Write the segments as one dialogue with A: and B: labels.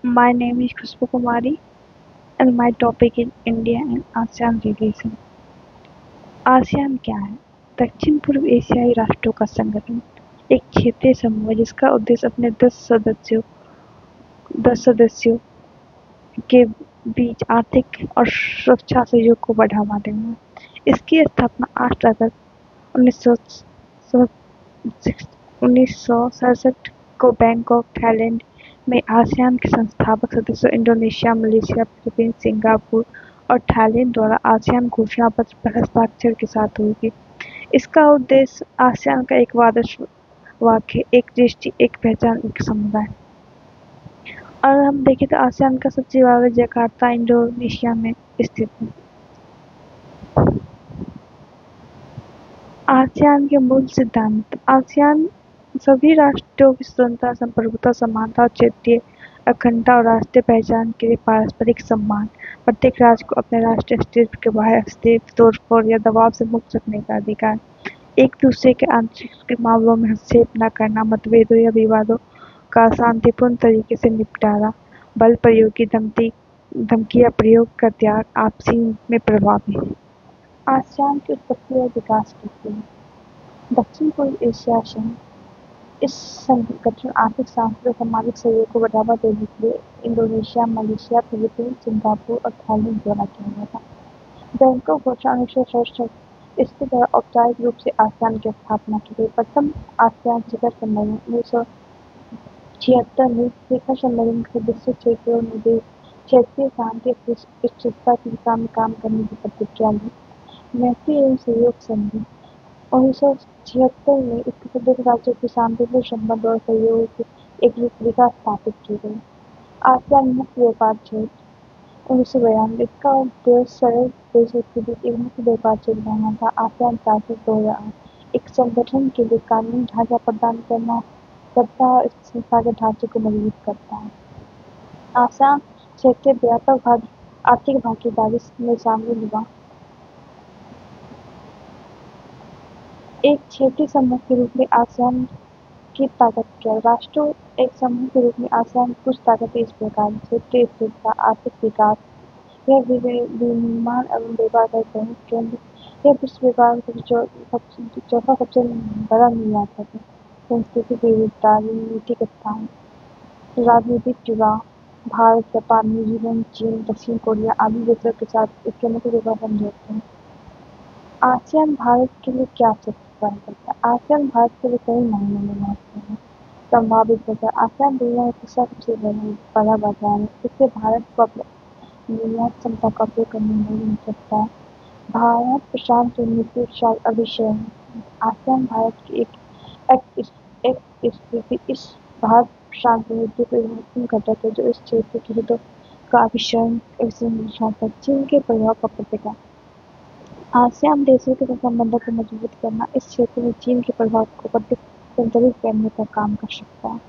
A: My name is Khushbu Kumari and my topic is India and ASEAN relation. ASEAN क्या है? दक्षिण पूर्व एशियाई राष्ट्रों का संगठन एक क्षेत्रीय समूह है जिसका उद्देश्य अपने 10 सदस्यों के बीच आर्थिक और सुरक्षा सहयोग को बढ़ावा देना है। इसकी स्थापना 8 अगस्त 1967 को बैंकॉक, थाईलैंड में आसियान के संस्थापक सदस्यों इंडोनेशिया, मलेशिया, फिलीपींस, सिंगापुर और थाईलैंड द्वारा आसियान घोषणा पत्र पर हस्ताक्षर के साथ हुई थी। इसका उद्देश्य आसियान का एक आदर्श वाक्य, एक दृष्टि, एक पहचान, एक समुदाय। और हम देखें तो आसियान का सचिवालय जकार्ता, इंडोनेशिया में स्थित है। आसियान के मूल सिद्धांत। आसियान सभी राष्ट्रों की स्वतंत्रता, संप्रभुता, समानता और क्षेत्रीय अखंडता और राष्ट्रीय पहचान के लिए पारस्परिक सम्मान, प्रत्येक राज्य को अपने राष्ट्रीय अस्तित्व के बाहर हस्तक्षेप, तोड़फोड़ या दबाव से मुक्त रखने का अधिकार, एक दूसरे के आंतरिक मामलों में हस्तक्षेप न करना, मतभेदों या विवादों का शांतिपूर्ण तरीके से निपटारा, बल प्रयोग की धमकी या प्रयोग का त्याग, आपसी में प्रभावी। आसियान की उत्पत्ति और विकास की। दक्षिण पूर्व एशिया संघ इस संगठन आर्थिक, सांस्कृतिक और सामाजिक सहयोग को बढ़ावा देने के लिए इंडोनेशिया, मलेशिया, फिलीपींस, सिंगापुर और थाईलैंड द्वारा किया गया था। बैंकॉक घोषणा 1967 इसके द्वारा औपचारिक रूप से आसियान की स्थापना की गई। प्रथम आसियान शिखर सम्मेलन 1976 में शिखर सम्मेलन के सदस्य क्षेत्रों ने क्षेत्रीय शांति और स्थिरता की दिशा में काम करने की प्रतिज्ञा ली। मैत्री एवं सहयोग संधि 1976 में इसके सदस्य राज्यों के शांतिपूर्ण संबंध और सहयोग की एक रूपरेखा स्थापित की गई। आसियान मुक्त व्यापार क्षेत्र 1992 इसका उद्देश्य सरल देशों के बीच एक मुक्त व्यापार क्षेत्र बनाना था। आसियान चार्टर 2008 एक संगठन के लिए कानूनी ढांचा प्रदान करता है और इस संस्था के ढांचे को मजबूत करता है। आसियान क्षेत्रीय व्यापक आर्थिक भागीदारी में शामिल हुआ। एक क्षेत्रीय समूह के रूप में आसियान की ताकत क्या है? राष्ट्रों एक समूह के रूप में आसियान की कुछ ताकतें इस प्रकार: क्षेत्रीय स्थिरता, आर्थिक विकास, यह विनिर्माण एवं व्यापार का एक प्रमुख केंद्र, यह विश्व व्यापार का चौथा सबसे बड़ा निर्यातक है। सांस्कृतिक विविधता, रणनीतिक स्थान, राजनीतिक जुड़ाव, भारत, जापान, न्यूजीलैंड, चीन, दक्षिण कोरिया आदि देशों के साथ इसके मुख्य व्यापार समझौते हैं। आसियान भारत के लिए क्या प्रदान करता है? आसियान भारत के लिए कई मायनों में महत्वपूर्ण है। संभावित बाजार। आसियान दुनिया का तीसरा सबसे बड़ा बाजार है। इससे भारत को अपने निर्यात क्षमता का उपयोग करने में मिल सकता है। भारत प्रशांत रणनीति अभिषय है। आसियान भारत की एक स्थिति इस भारत प्रशांत रणनीति का एक महत्वपूर्ण घटक है जो इस क्षेत्र के हितों का अभिषय दर्शाता है। चीन के प्रभाव का प्रतिकार। आसियान देशों के संबंधों को मजबूत करना इस क्षेत्र में चीन के प्रभाव को संतुलित करने का काम कर सकता है।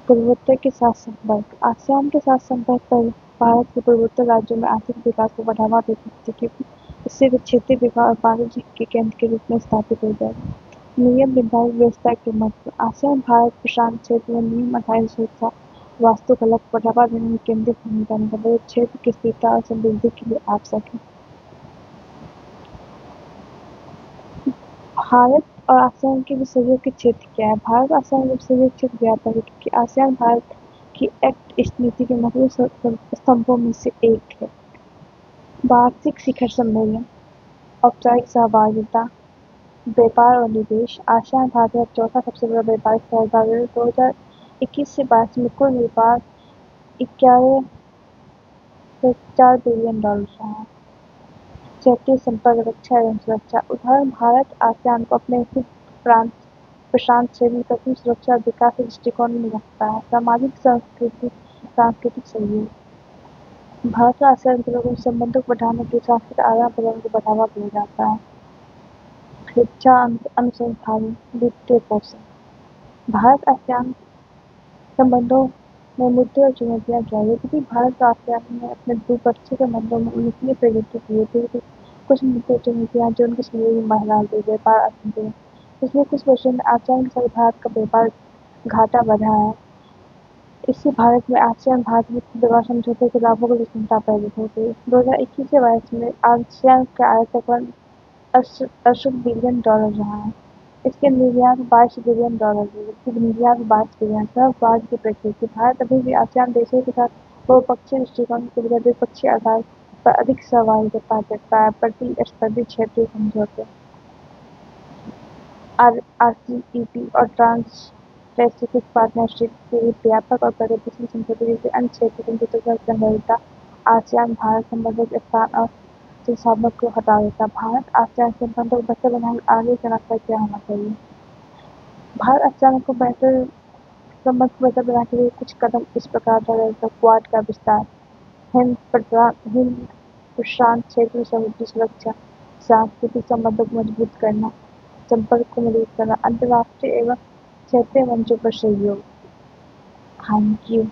A: पूर्वोत्तर के साथ संपर्क। आसियान के साथ संपर्क पर भारत के पूर्वोत्तर राज्यों में आर्थिक विकास को बढ़ावा दे सकती है क्योंकि इससे वे क्षेत्रीय विकास और वाणिज्य के केंद्र के रूप में स्थापित हो जाएगा। नियम निर्धारित व्यवस्था के महत्व। आसियान भारत प्रशांत क्षेत्र में नियम आधारित सुरक्षा वास्तुकला को बढ़ावा देने में केंद्रीय भूमिका निभाता है, क्षेत्र की स्थिरता और समृद्धि के लिए आवश्यक है। भारत और आसियान के बीच सहयोग के क्षेत्र क्या है? भारत आसियान के बीच सहयोग क्षेत्र व्यापक है क्योंकि आसियान भारत की एक्ट ईस्ट नीति के मुख्य स्तंभों में से एक है। वार्षिक शिखर सम्मेलन, औपचारिक सहभागिता, व्यापार और निवेश। आसियान भारत का चौथा सबसे बड़ा व्यापारिक सहभागी है। 2021 से 22 में कुल व्यापार 51.4 बिलियन डॉलर रहा। क्षेत्रीय संपर्क, रक्षा एवं सुरक्षा। उदाहरण: भारत आसियान को अपने हित प्रशांत क्षेत्र में कठिन सुरक्षा और विकास के दृष्टिकोण में रखता है। सामाजिक सांस्कृतिक सहयोग। भारत और आसियान के लोगों के संबंधों को बढ़ाने के लिए सांस्कृतिक आदान प्रदान को बढ़ावा दिया जाता है। शिक्षा, अनुसंधान, वित्तीय पोषण। भारत आसियान संबंधों में मुद्दे और चुनौतियां क्या है? यद्यपि भारत और आसियान ने अपने द्विपक्षीय संबंधों में उल्लेखनीय प्रगति की है, फिर भी कुछ मुद्दे और चुनौतियां जो उनके सहयोग में बढ़ा दी। व्यापार असंतुलन। पिछले कुछ वर्षों में आसियान के साथ भारत का व्यापार घाटा बढ़ा है। इससे भारत में आसियान भारत मुक्त व्यापार समझौते के लाभों की चिंता पैदा हो गई। 2021 से 22 में आसियान का आयतन 68 बिलियन डॉलर रहा है। इसके निर्यात $22 बिलियन है, जबकि निर्यात 22 बिलियन बाद की प्रकृति। भारत अभी भी आसियान देशों के साथ बहुपक्षीय दृष्टिकोण के बजाय द्विपक्षीय आधार पर अधिक सहभागिता करता है। प्रतिस्पर्धी क्षेत्रीय समझौते आरसीईपी और ट्रांस पैसिफिक पार्टनरशिप के व्यापक और प्रगतिशील समझौते जैसे अन्य क्षेत्रीय समझौतों का संभाविता आसियान भारत संबंधों के स्थान और संसाधनों को हटा देता। भारत आसियान संबंधों को बेहतर बनाने आगे का रास्ता क्या होना चाहिए? भारत आसियान को बेहतर संबंध को बेहतर बनाने के लिए कुछ कदम इस प्रकार उठाए जा सकते हैं। क्वाड का विस्तार, हिंद प्रशांत क्षेत्र में समुद्री सुरक्षा, सांस्कृतिक संबंधों को मजबूत करना, संपर्क को मजबूत करना, अंतर्राष्ट्रीय एवं क्षेत्रीय मंचों पर सहयोग। Thank you.